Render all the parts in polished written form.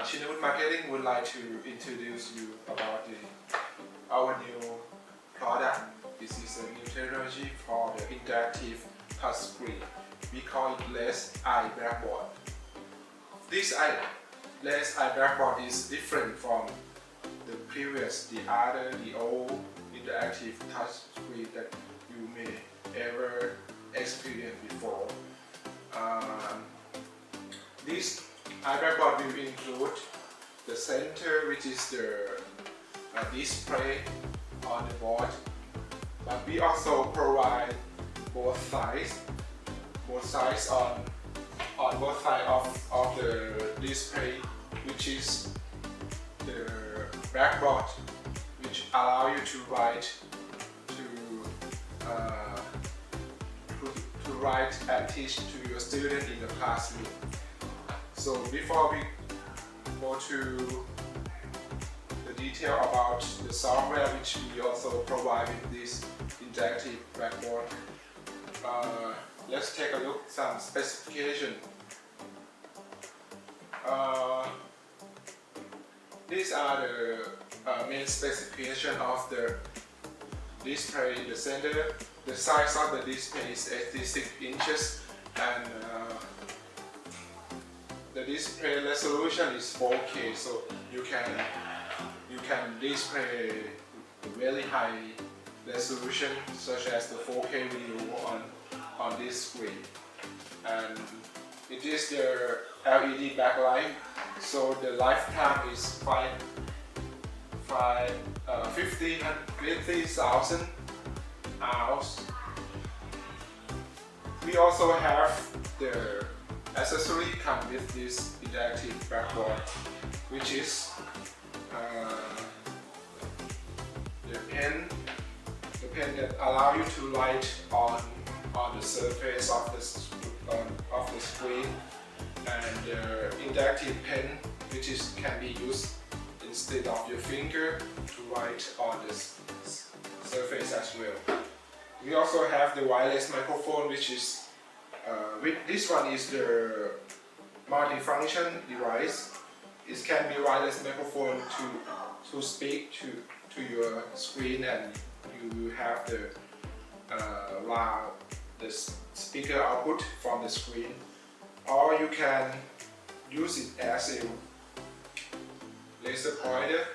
Chinavut Marketing would like to introduce you about our new product. This is a new technology for the interactive touch screen. We call it Less Eye Blackboard. This Less Eye Blackboard is different from the previous, the old interactive touch screen that you may ever experience before. This iBlackboard will include the center, which is the display on the board, but we also provide both sides on both sides of the display, which is the blackboard, which allow you to write and teach to your student in the classroom. So before we go to the detail about the software which we also provide with this interactive blackboard, let's take a look at some specification. These are the main specification of the display in the center. The size of the display is 86 inches and the display resolution is 4K, so you can display very high resolution such as the 4K video on this screen. And it is the LED backlight, so the lifetime is 50,000 hours. We also have the accessory come with this interactive blackboard, which is the pen that allow you to write on the surface of the screen, and the interactive pen, which can be used instead of your finger to write on this surface as well. We also have the wireless microphone, which is this one is the multi-function device. It can be wireless microphone to speak to your screen, and you have the speaker output from the screen, or you can use it as a laser pointer,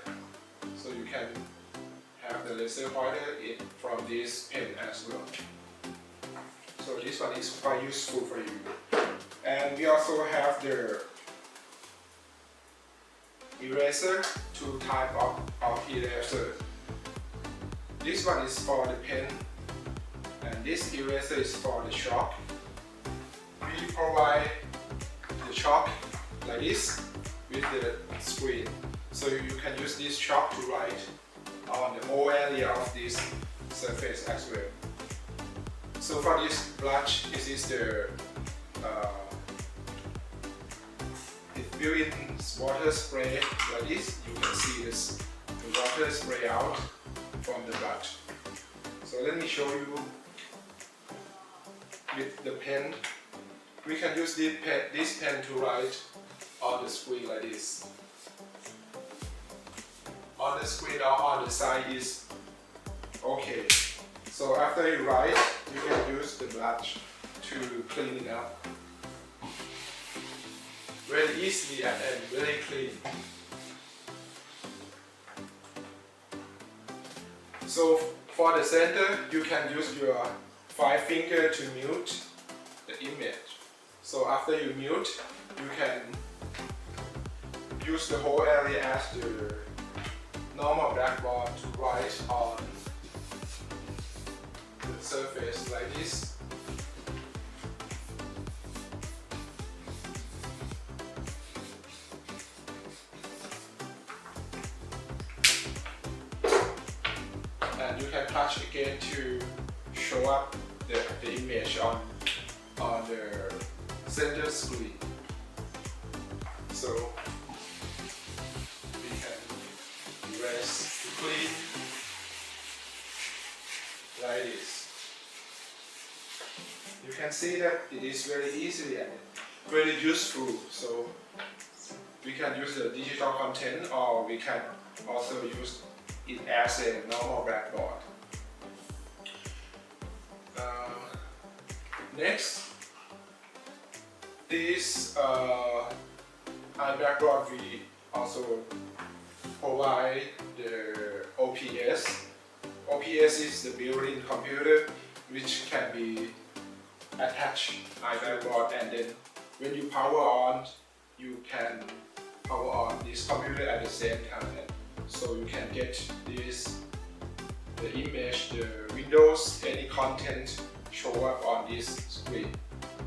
so you can have the laser pointer from this pen as well. So this one is quite useful for you. And we also have the eraser, two types of eraser. This one is for the pen, and this eraser is for the chalk. We provide the chalk like this with the screen, so you can use this chalk to write on the whole area of this surface as well. So for this brush, this is the built-in water spray like this. You can see the water spray out from the brush. So let me show you with the pen. We can use this pen to write on the screen like this. On the screen or on the side is okay. So after you write, you can use the brush to clean it up very easily and very clean. So for the center, you can use your 5 finger to mute the image. So after you mute, you can use the whole area as the normal blackboard to write on the surface like this. And you can touch again to show up the image on the center screen. So we can erase to clean like this. You can see that it is very easy and very useful. So we can use the digital content, or we can also use it as a normal blackboard. Next, this blackboard we also provide the OPS. OPS is the built-in computer which can be attached blackboard, and then when you power on, you can power on this computer at the same time. So you can get this, the image, the windows, any content show up on this screen.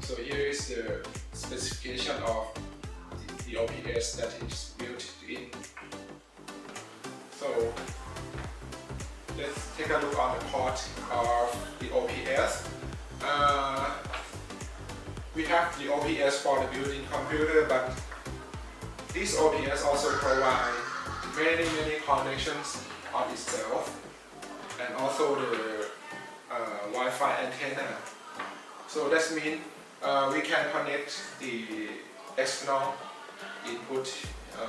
So here is the specification of the OPS that is built in. So let's take a look on the port of the OPS. We have the OPS for the built-in computer, but this OPS also provides many connections on itself, and also the Wi-Fi antenna. So that means we can connect the external input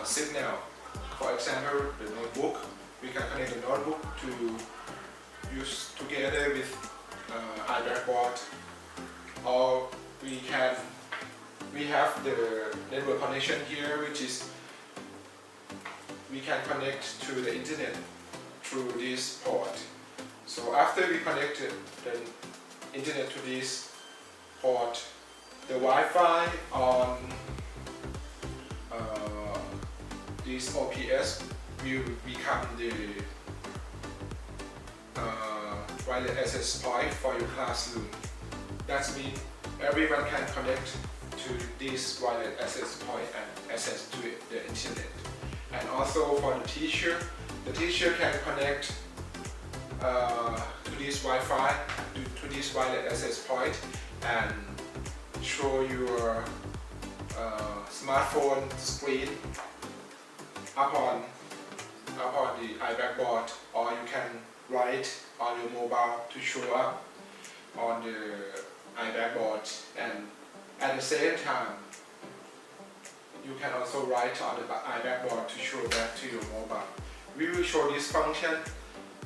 signal. For example, the notebook. We can connect the notebook to use together with iBlackboard, or we have the network connection here, which is we can connect to the internet through this port. So after we connect the internet to this port, the Wi-Fi on this OPS will become the wireless access point for your classroom. That means everyone can connect to this wireless access point and access to the internet. And also for the teacher can connect to this Wi-Fi, to this wireless access point, and show your smartphone screen upon the iBlackboard, or you can write on your mobile to show up on the iBlackboard, and at the same time you can also write on the iBlackboard to show back to your mobile. We will show this function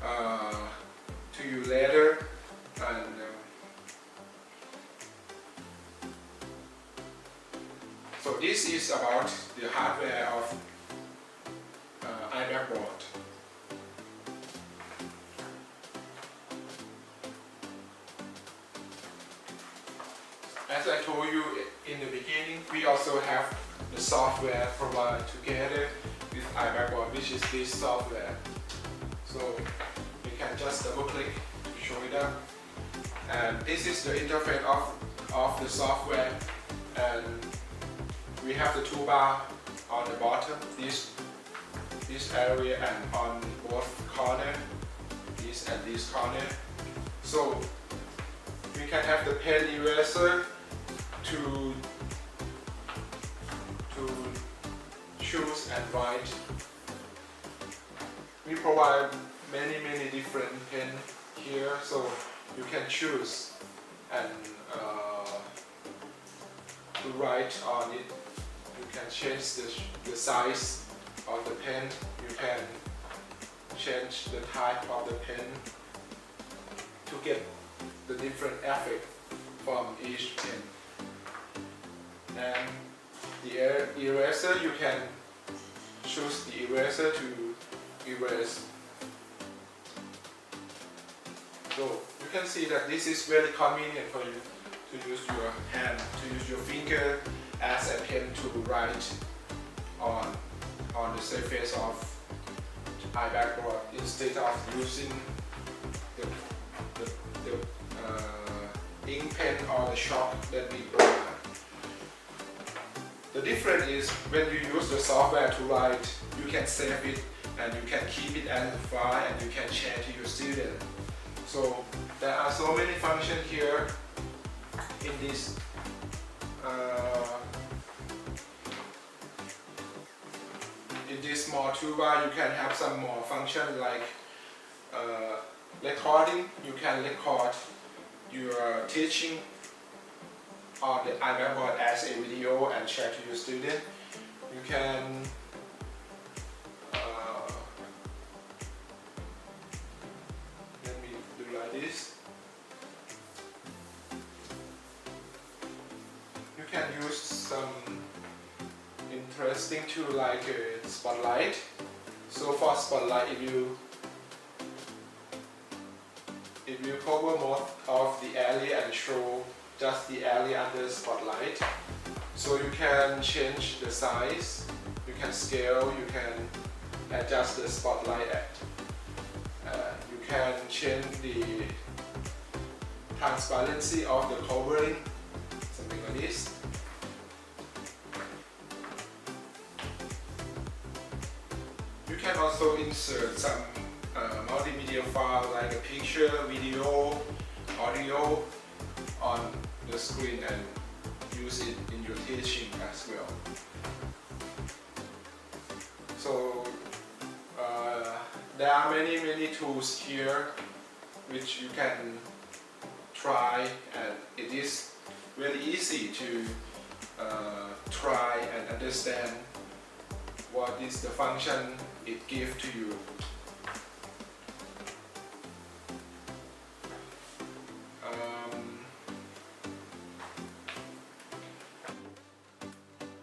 to you later, and so this is about the hardware of iBlackboard. As I told you in the beginning, we also have the software provided together with iBlackboard, which is this software. So you can just double click to show it up. And this is the interface of the software, and we have the toolbar on the bottom, this area, and on both corner, this and this corner. So we can have the pen eraser to choose and write. We provide many different pens here, so you can choose and to write on it. You can change the size of the pen. You can change the type of the pen to get the different effect from each pen. And the eraser, you can choose the eraser to erase. So you can see that this is very convenient for you to use your hand, to use your finger as a pen to write on the surface of iBlackboard, instead of using the ink pen or the chalk that we provide. The difference is when you use the software to write, you can save it and you can keep it as a file, and you can share to your student. So there are so many functions here in this small toolbar. You can have some more functions like recording. You can record your teaching on the iBlackboard as a video and share to your student. You can to like a spotlight. So for spotlight, if you cover most of the area and show just the area under spotlight, so you can change the size, you can scale, you can adjust the spotlight, you can change the transparency of the covering, something like this. You can also insert some multimedia file like a picture, video, audio on the screen and use it in your teaching as well. So there are many tools here which you can try, and it is very easy to try and understand what is the function it gives to you.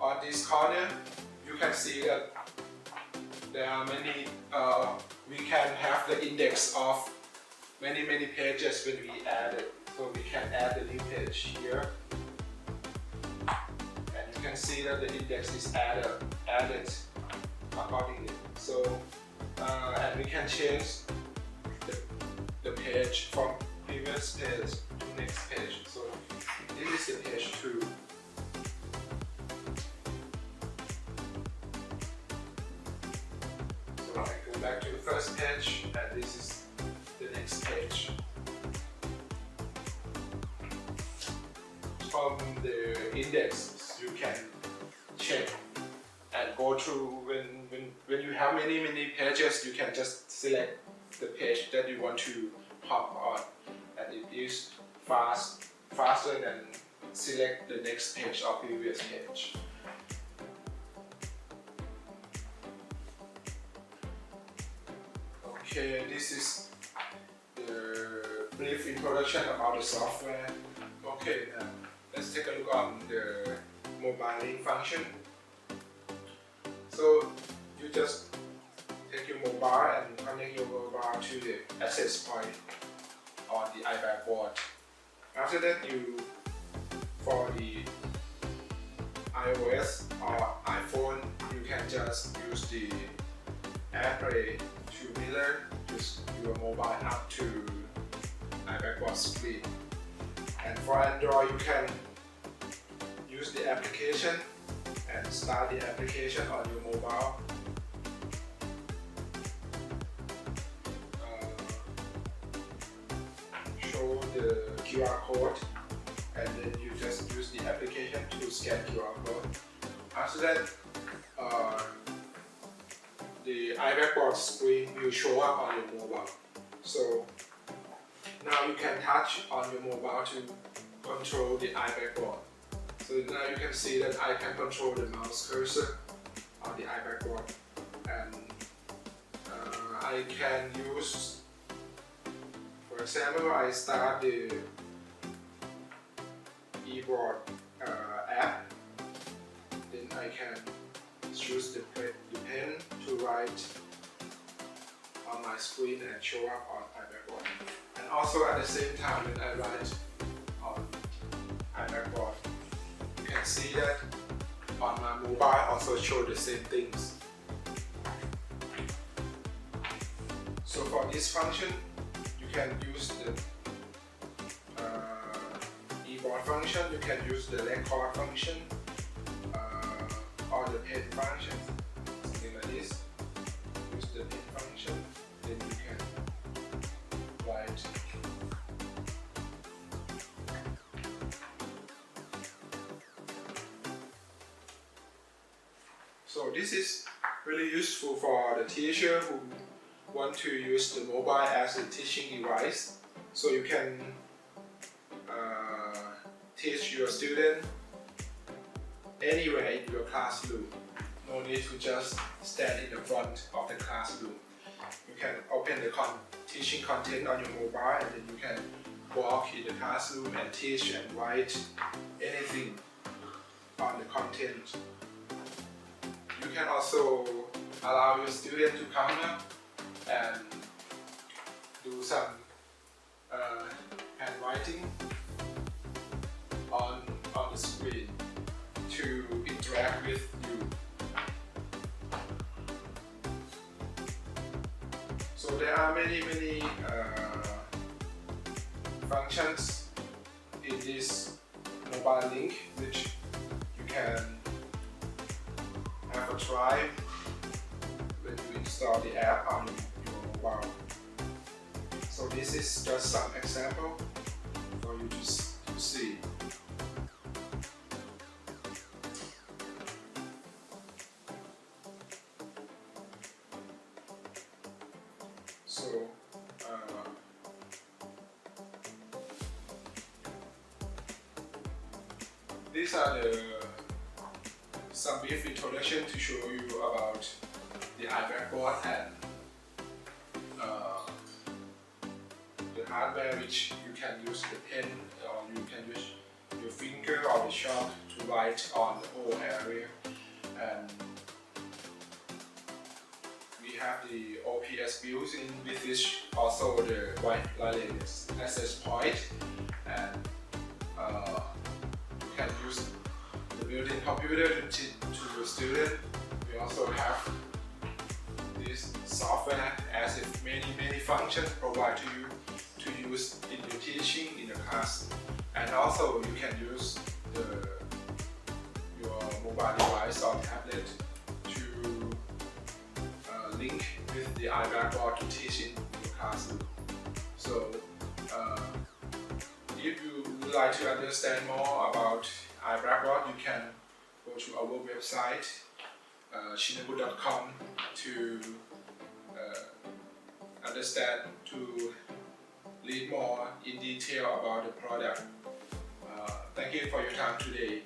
On this corner, you can see that there are many, we can have the index of many pages when we add it. So we can add the new page here. And you can see that the index is added accordingly. So, and we can change the page from previous page to next page. So this is the page 2. So I go back to the first page, and this is the next page. From the index, you can check and go through. When you have many pages, you can just select the page that you want to hop on, and it is faster than select the next page or previous page. Okay, this is the brief introduction about the software. Okay, now let's take a look on the mobile link function. So you just take your mobile and connect your mobile to the access point on the iPad board. After that, for the iOS or iPhone, you can just use the AirPlay to mirror your mobile up to iPad board screen. And for Android, you can use the application and start the application on your mobile. Show the QR code, and then you just use the application to scan QR code. After that, the iPad board screen will show up on your mobile. So now you can touch on your mobile to control the iPad board. So now you can see that I can control the mouse cursor on the iPad board, and I can use, for example, I start the e-board app, then I can choose the pen to write on my screen and show up on iPad board. And also at the same time, when I write on iPad board, you can see that on my mobile also show the same things. So for this function, you can use the e-board function, you can use the record function, or the pen function, something like this. Use the pen function, then you can write. So this is really useful for the teacher who want to use the mobile as a teaching device. So you can teach your student anywhere in your classroom. No need to just stand in the front of the classroom. You can open the teaching content on your mobile, and then you can walk in the classroom and teach and write anything on the content. You can also allow your student to come up and do some handwriting on the screen to interact with you. So there are many functions in this mobile link which you can have a try when you install the app on your mobile. So this is just some example for you to see. So these are some brief introduction to show you about the iBlackboard and the hardware which you can use the pen or you can use your finger or the chalk to write on the whole area. And we have the OPS built-in with this, also the wireless access point, and you can use the built-in computer to teach to the student. We also have this software as if many functions provided to you to use in your teaching in the class, and also you can use your mobile device or tablet to link with the iBlackboard to teach in your classroom. So if you would like to understand more about iBlackboard, you can go to our website chinavut.com to understand, to read more in detail about the product. Thank you for your time today.